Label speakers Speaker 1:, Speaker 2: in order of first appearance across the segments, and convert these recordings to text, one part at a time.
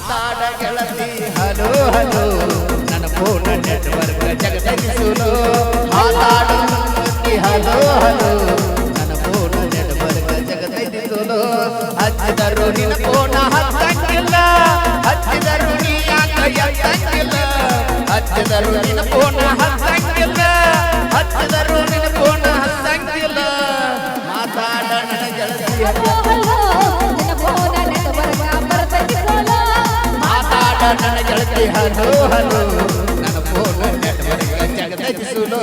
Speaker 1: ಮಾತಾಡ ಗೆಳತಿ hello hello ನನ್ನ ಫೋನ್ ನೆಟ್ವರ್ಕ್ ಜಗದಗಿಸುಲು ಮಾತಾಡ ಗೆಳತಿ ಹಲೋ ಹಲೋ ನನ್ನ ಫೋನ್ ನೆಟ್ವರ್ಕ್ ಜಗದಗಿಸುಲು ಹಚ್ಚಿದರು ನಿನ್ನ ಫೋನ್ ಹತ್ತಂಗಿಲ್ಲ ಹಚ್ಚಿದರು ನೀ ಯಾಕ ಎತ್ತಂಗಿಲ್ಲ ಹಚ್ಚಿದರು ನಿನ್ನ ಫೋನ್ ಹತ್ತಂಗಿಲ್ಲ ಹಚ್ಚಿದರು ನಿನ್ನ ಫೋನ್ ಹತ್ತಂಗಿಲ್ಲ ಮಾತಾಡ ನನ್ನ ಗೆಳತಿ ಹಲೋ ಹಲೋ ನನ್ನ ಫೋನ್ ನೆಟ್ವರ್ಕ್ ಬರ್ತೈತಿಸಲು ಮಾತಾಡ ನನ್ನ ಗೆಳತಿ ಹಲೋ ಹಲೋ ನನ್ನ ಫೋನ್ ನೆಟ್ವರ್ಕ್ ಜಗದಗಿಸುಲು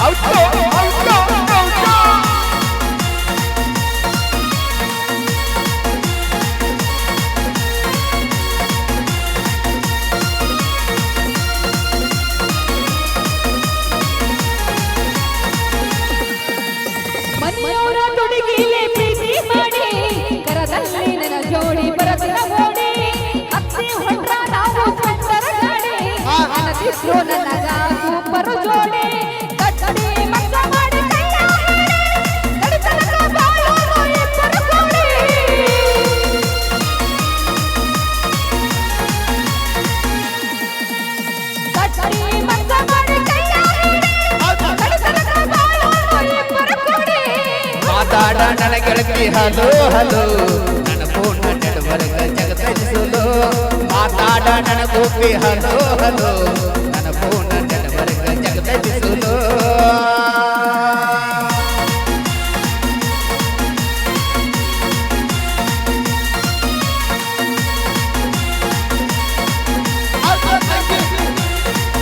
Speaker 1: ಔಟೋ ಔಟೋ ಔಟೋ
Speaker 2: ಮನೆಯವರ ತುಡಿಗಿಲೆ ಪ್ರೀತಿ ಮಾಡಿ ಕರದಲ್ಲಿ ನನ್ನ ಜೋಡಿ ಬರದಿನ ಓಡಿ ಹತ್ತಿ ಹೊಂಟ್ರ ನಾವು ಕಂಡರ ಗಾಡಿ ಅನ್ನದಿದ್ರು ನನ್ನ ಸೂಪರ್ ಜೋಡಿ ಕಟ್ಟಡಿ ಮಕ್ಕ ಮಾಡಿ ಕೈಯ ನಡಿತನಕ ಬಾಳೋರು ಇಬ್ಬರು ಕೂಡಿ ಕಟ್ಟಡಿ ಮಕ್ಕ ಮಾಡಿ ಕೈಯ ನಡಿತನಕ ಬಾಳೋರು ಇಬ್ಬರು ಕೂಡಿ
Speaker 1: ಮಾತಾಡ ನನ್ನ ಗೆಳತಿ ಹಲೋ ಹಲೋ ನನ್ನ ಫೋನ್ ನೆಟ್ವರ್ಕ್ ಜಗದಗಿಸುಲು ಮಾತಾಡ ನನ್ನ ಗೋಪಿ ಹಲೋ ಹಲೋ ನನ್ನ ಫೋನ್ ನೆಟ್ವರ್ಕ್ ಜಗದಗಿಸುಲು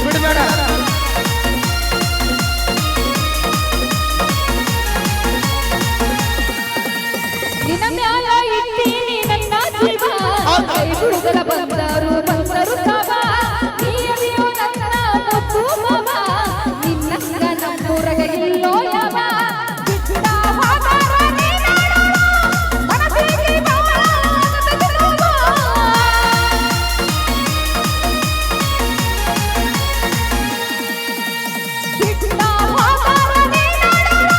Speaker 1: ಬಿಡಬೇಡ
Speaker 2: ನಿನ್ನ ಮ್ಯಾಲ ಇಟ್ಟೀನಿ ನನ್ನ ಜೀವ ಕೈ ಹುಡುಗರ ಬಂದರು ಸಾವ ನೀಯದಿಯೋ ನನ್ನ ಮುತ್ತು ಮಾವ ನಿನ್ನಂಗ ನಮ್ಮೂರಗ ಇಲ್ಲೋ ಯಾವ ಬಿಟ್ಟ ಹೋದಾರ ನೀನಾಡೋಣ ಮನಸ್ಸಿಗೆ ಬಾಳ ಆಗತದೆ ನೋವ ಬಿಟ್ಟ ಹೋದಾರ ನೀನಾಡೋಣ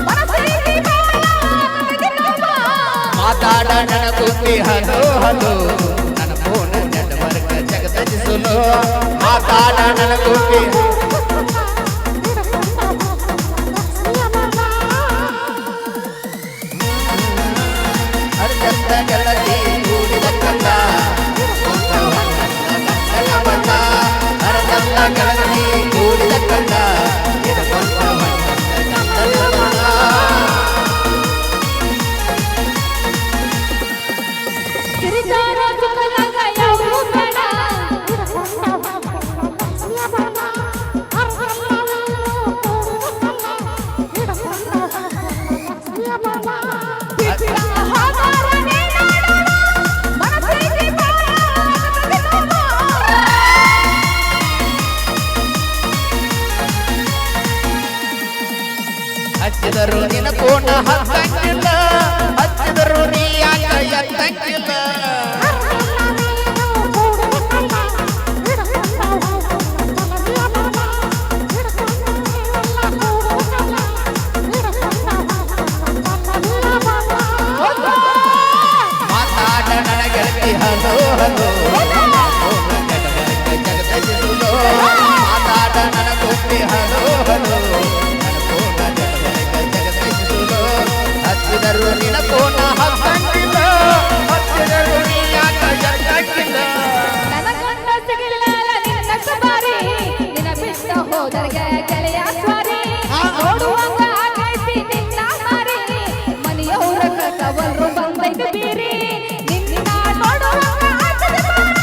Speaker 2: ಮನಸ್ಸಿಗೆ ಬಾಳ ಆಗತದೆ ನೋವ
Speaker 1: ಮಾತಾಡ ನನ್ನ ಗೋಪಿ ಹಲೋ ಹಲೋ ನನ್ನ ಫೋನ್ ನೆಟ್ವರ್ಕ್ ಜಗದಗಿಸುಲು ಮಾತಾಡ ನನ್ನ ಗೋಪಿ ಅರ್ಜಂತ ಗೆಳತಿ ಕೂಡಿದ ಕಂದ ಅರ್ಜಂತ ಗೆಳತಿ ಕೂಡಿದ ಕಂದ
Speaker 2: ಸಿರಿದಾರ ಸುಖಲಾಗ ಯಾವುದು ಬೇಡ ಬಿಟ್ಟ ಹೋದಾರ ನೀನಾಡೋಣ ಮನಸ್ಸಿಗೆ ಬಾಳ ಆಗತದೆ ನೋವ
Speaker 1: ಹಚ್ಚಿದರು ನಿನ್ನ ಫೋನ್ ಹತ್ತಂಗಿಲ್ಲ ಹಚ್ಚಿದರು ನೀ ಯಾಕ ಎತ್ತಂಗಿಲ್ಲ ಮಾತಾಡ ನನ್ನ ಗೆಳತಿ ಹಲೋ ಹಲೋ ನನ್ನ ಫೋನ್ ನೆಟ್ವರ್ಕ್ ಜಗದಗಿಸುಲು ಮಾತಾಡ ನನ್ನ ಗೋಪಿ ಹಲೋ ಹಲೋ ನನ್ನ ಫೋನ್ ನೆಟ್ವರ್ಕ್ ಜಗದಗಿಸುಲು ಹಚ್ಚಿದರು ನಿನ್ನ ಫೋನ್ ಹತ್ತಂಗಿಲ್ಲ ಹಚ್ಚಿದರು ನೀ ಯಾಕ ಎತ್ತಂಗಿಲ್ಲ
Speaker 2: ನನ್ನ ಗಂಡ ಸಿಗಲಿಲ್ಲ ನಿನ್ನ ಸವಾರಿ ನಿನ್ನ ಬಿಟ್ಟ ಹೋದರ್ಗೆ ಗೆಳೆಯ ಸ್ವಾರಿ ನೋಡುವಂಗ ಆಗೈತಿ ನಿನ್ನ ಮಾರಿ ಮನೆಯವರ ಕಸವರು ಬಂದೈತೆ ಬೀರಿ ನಿನ್ನ ನೋಡುವಂಗ ಆಗ್ತದೆ ಬಾಳ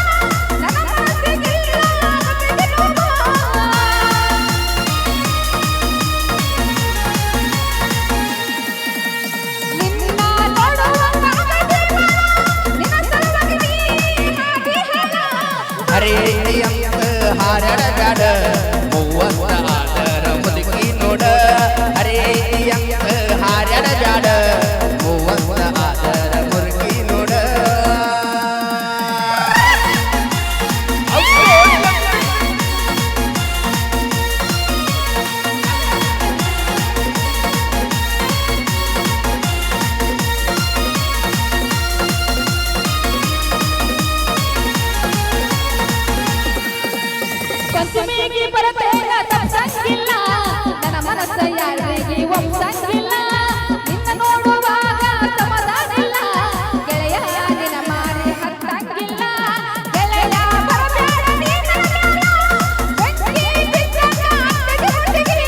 Speaker 2: ನನ್ನ ಮನಸ್ಸಿಗೆ ಇಲ್ಲ ಆಗತದೆ ನೋವ ನಿನ್ನ ನೋಡುವಂಗ ಆಗೈತೆ ಬಾಳ ನಿನ್ನ ಸಲುವಾಗಿ ನೀ ಹಾಗೆ ಹೇಳ
Speaker 1: ಹರೇ ಅಂಕ ಹಾರಡ ಬ್ಯಾಡ ಮೂವತ್ತ ಆದರ ಮುದುಕಿ ನೋಡ ಹರೇ ಅಂಕ ಹಾರಡ ಬ್ಯಾಡ ಮೂವತ್ತ ಆದರ ಮುರುಗಿ ನೋಡ
Speaker 2: ಯಾರಿಗೆ ಒಪ್ಸಂಗಿಲ್ಲ ನಿನ್ನ ನೋಡುವಾಗ ಸಮಾಧಾನಿಲ್ಲ ಗೆಳೆಯ ನಿನ್ನ ಮಾರಿ ಹತ್ತಂಗಿಲ್ಲ ಗೆಳೆಯ ಬರಬೇಡ ನೀ ನನ್ನ ಬೆಂಕಿ ಬಿದ್ದಾಗ ಅತ್ತಿಗೆ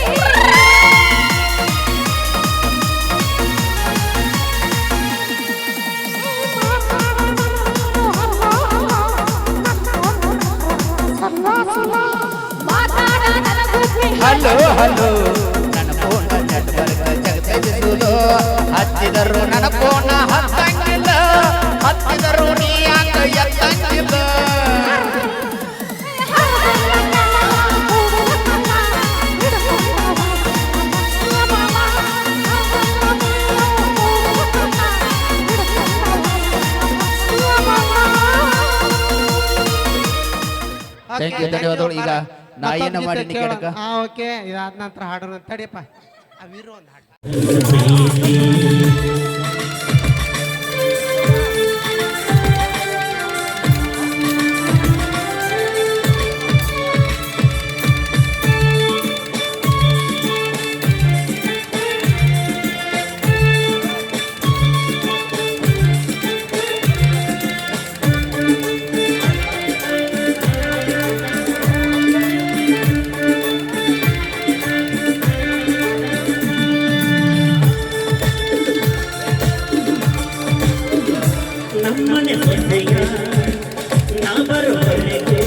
Speaker 2: ಮಾತಾಡ ನನಗುಪ್ಪಿ
Speaker 1: ಹಲೋ ಹಲೋ ನನ್ನ ಫೋನ್ ನೆಟ್ವರ್ಕ್ ಜಗತ್ತಿಸುವುದು ಹಚ್ಚಿದರು ನನ್ನ ಫೋನ್ ಹತ್ತಂಗಿಲ್ಲ ಹತ್ತಿದರು ನೀ ಯಾಕ ಎತ್ತಂಗಿಲ್ಲ ಥ್ಯಾಂಕ್ ಯು ಧನ್ಯವಾದಗಳು ಈಗ ನಾ ಏನು ಮಾಡೀನಿ ಕೇಳಕ
Speaker 3: ಓಕೆ ಇದಾದ ನಂತರ ಹಾಡೋಣ ತಡಿಯಪ್ಪ ಅವಿರು ಒಂದು ಹಾಡು
Speaker 4: ನಮ್ಮನೆ ಬಂದೆಯ ನಾ ಬರೋವರೆಗೂ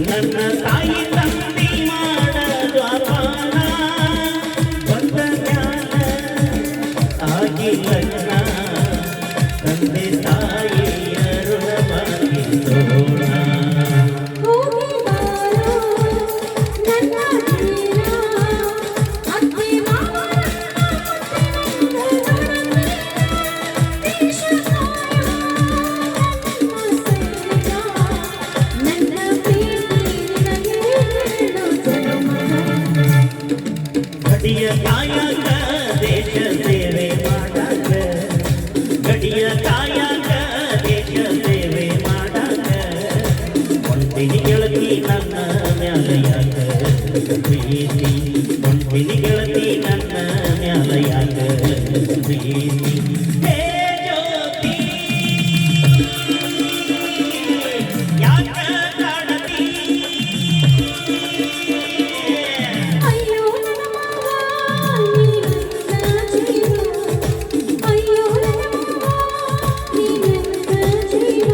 Speaker 4: ನನ್ನ ತಾಯಿ ತಂದೆ ಮಾಡಲು ಅಪಾನ ಬಂದ ಜ್ಞಾನ ಆಗಿ ಲಗ್ನ ತಂದೆ ತಾಯಿಯ ಋಣವಾಗಿದ್ದೋಣ ಗಡಿಯ ಕಾಯಕ ದೇಶ ಸೇವೆ ಮಾಡಾಕ ಗಡಿಯ ಕಾಯಕ ದೇಶ ಸೇವೆ ಮಾಡಾಕ ಒಂಟಿನಿ ಗೆಳತಿ ನನ್ನ ಮ್ಯಾಲಯಾಕ ಪ್ರೀತಿ ಒಂಟಿನಿ ಗೆಳತಿ ನನ್ನ ಮ್ಯಾಲಯಾಕ ಪ್ರೀತಿ ಹೇ ಜ್ಯೋತಿ ಯಾಕ ಕಾಡತಿ
Speaker 2: ಅಯ್ಯೋ ನನ್ನ ಮಾವ ನೀ ನನ್ನ ಜೀವ ಅಯ್ಯೋ ನನ್ನ ಮಾವ ನೀ ನನ್ನ ಜೀವ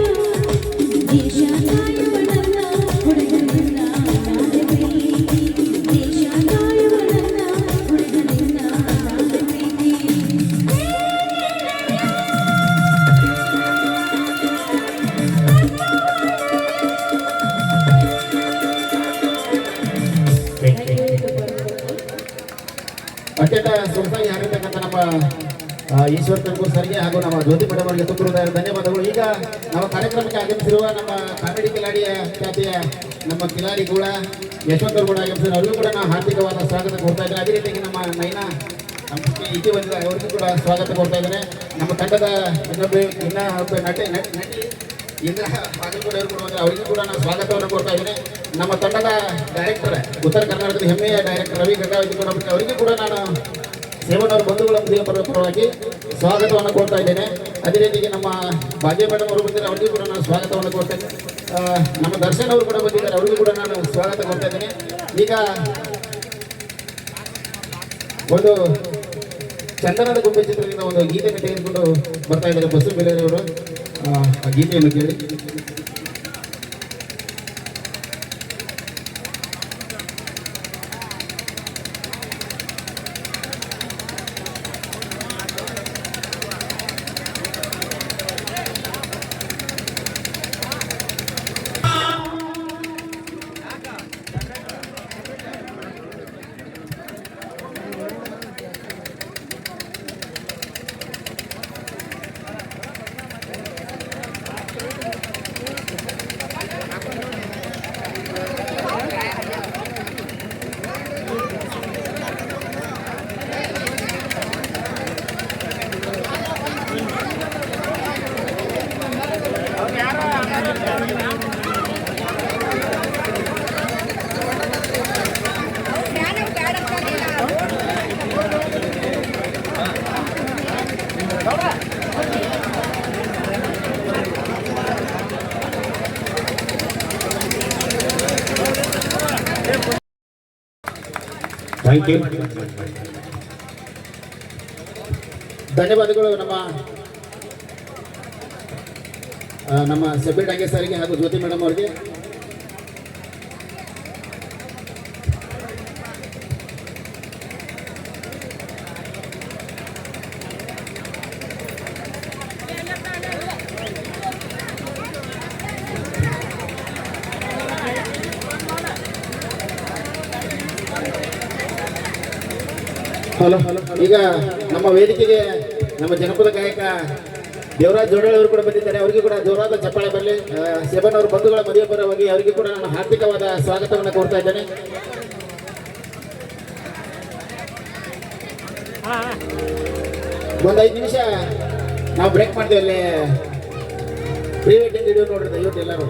Speaker 2: ದೇಶ ಕಾಯುವನಲ್ಲ ಹುಡುಗನಿಲ್ಲ ನಾಳೆ ಪ್ರೀತಿ ದೇಶ ಕಾಯುವನಲ್ಲ ಹುಡುಗನಿಲ್ಲ ನಾಳೆ ಪ್ರೀತಿ
Speaker 5: ಅತ್ಯಂತ ಸೊಗಸಾಗಿ ಆಗಿರ್ತಕ್ಕಂಥ ನಮ್ಮ ಈಶ್ವರ್ ತಂಗೂರ್ ಸರ್ಗೆ ಹಾಗೂ ನಮ್ಮ ಜ್ಯೋತಿ ಮೇಡಮ್ ಅವರಿಗೆ ತುಂಬ ಹೃದಯದ ಧನ್ಯವಾದಗಳು. ಈಗ ನಮ್ಮ ಕಾರ್ಯಕ್ರಮಕ್ಕೆ ಆಗಮಿಸಿರುವ ನಮ್ಮ ಕಾಮಿಡಿ ಕಿಲಾಡಿಯ ಖ್ಯಾತಿಯ ನಮ್ಮ ಕಿಲಾಡಿ ಕೂಡ ಯಶವಂತ್ ಅವರು ಕೂಡ ಆಗಮಿಸಿದ್ರು. ಅವರಿಗೂ ಕೂಡ ನಾವು ಹಾರ್ದಿಕವಾದ ಸ್ವಾಗತ ಕೊಡ್ತಾ ಇದ್ದಾರೆ. ಅದೇ ರೀತಿಯಾಗಿ ನಮ್ಮ ನೈನಾ ನಮಗೆ ಇತಿ ಬಂದಿದೆ ಅವರಿಗೂ ಕೂಡ ಸ್ವಾಗತ ಕೊಡ್ತಾ ಇದ್ದಾರೆ. ನಮ್ಮ ತಂಡದ ಇನ್ನ ಒಬ್ಬ ನಟಿ ಇಂದ್ರ ಬಾಗಲಕೋಟೆ ಅವರು ಕೂಡ ಬಂದರೆ ಅವರಿಗೂ ಕೂಡ ನಾನು ಸ್ವಾಗತವನ್ನು ಕೊಡ್ತಾ ಇದ್ದೇನೆ. ನಮ್ಮ ತಂಡದ ಡೈರೆಕ್ಟರ್ ಉತ್ತರ ಕರ್ನಾಟಕದ ಹೆಮ್ಮೆಯ ಡೈರೆಕ್ಟರ್ ರವಿ ಗಂಗಾವತಿ ಕೂಡ ಬಂದರೆ ಅವರಿಗೂ ಕೂಡ ನಾನು ಸೇವನವರ ಬಂಧುಗಳ ಪರವಾಗಿ ಸ್ವಾಗತವನ್ನು ಕೊಡ್ತಾ ಇದ್ದೇನೆ. ಅದೇ ರೀತಿಗೆ ನಮ್ಮ ಭಾಗ್ಯ ಮೇಡಮ್ ಅವರು ಬಂದಿದ್ದಾರೆ ಅವರಿಗೂ ಕೂಡ ನಾನು ಸ್ವಾಗತವನ್ನು ಕೊಡ್ತಾ ಇದ್ದೇನೆ. ನಮ್ಮ ದರ್ಶನ್ ಅವರು ಕೂಡ ಬಂದಿದ್ದಾರೆ ಅವರಿಗೂ ಕೂಡ ನಾನು ಸ್ವಾಗತ ಕೊಡ್ತಾ ಇದ್ದೇನೆ. ಈಗ ಒಂದು ಚಂದನದ ಗೊಂಬೆ ಚಿತ್ರದಿಂದ ಒಂದು ಗೀತೆಯನ್ನು ತೆಗೆದುಕೊಂಡು ಬರ್ತಾ ಇದ್ದಾರೆ ಬಸು ಬೇರೆಯವರು. ಆ ಗೀತೆಯನ್ನು ಕೇಳಿ. Thank you. ಧನ್ಯವಾದಗಳು ನಮ್ಮ ಸೆಬೀರ್ ಡಾಂಗೆ ಸರ್ಗೆ ಹಾಗೂ ಜ್ಯೋತಿ ಮೇಡಮ್ ಅವರಿಗೆ. ಹಲೋ, ಈಗ ನಮ್ಮ ವೇದಿಕೆಗೆ ನಮ್ಮ ಜನಪದ ಗಾಯಕ ದೇವರಾಜ್ ಜೋಡಾಳಿ ಅವರು ಕೂಡ ಬಂದಿದ್ದಾರೆ. ಅವರಿಗೆ ಕೂಡ ಜೋರಾದ ಚಪ್ಪಾಳೆ ಬರಲಿ. ಸೇಬನ್ ಅವರ ಬಂಧುಗಳ ಮದುವೆ ಪರವಾಗಿ ಅವರಿಗೆ ಕೂಡ ನಾನು ಹಾರ್ದಿಕವಾದ ಸ್ವಾಗತವನ್ನು ಕೋರ್ತಾ ಇದ್ದೇನೆ. ಒಂದು 5 ನಿಮಿಷ ನಾವು ಬ್ರೇಕ್ ಮಾಡ್ತೇವೆ. ಅಲ್ಲಿ ಪ್ರೀ ವೆಡ್ಡಿಂಗ್ ವಿಡಿಯೋ ನೋಡಿದ್ರೆ ಇವತ್ತು ಎಲ್ಲರೂ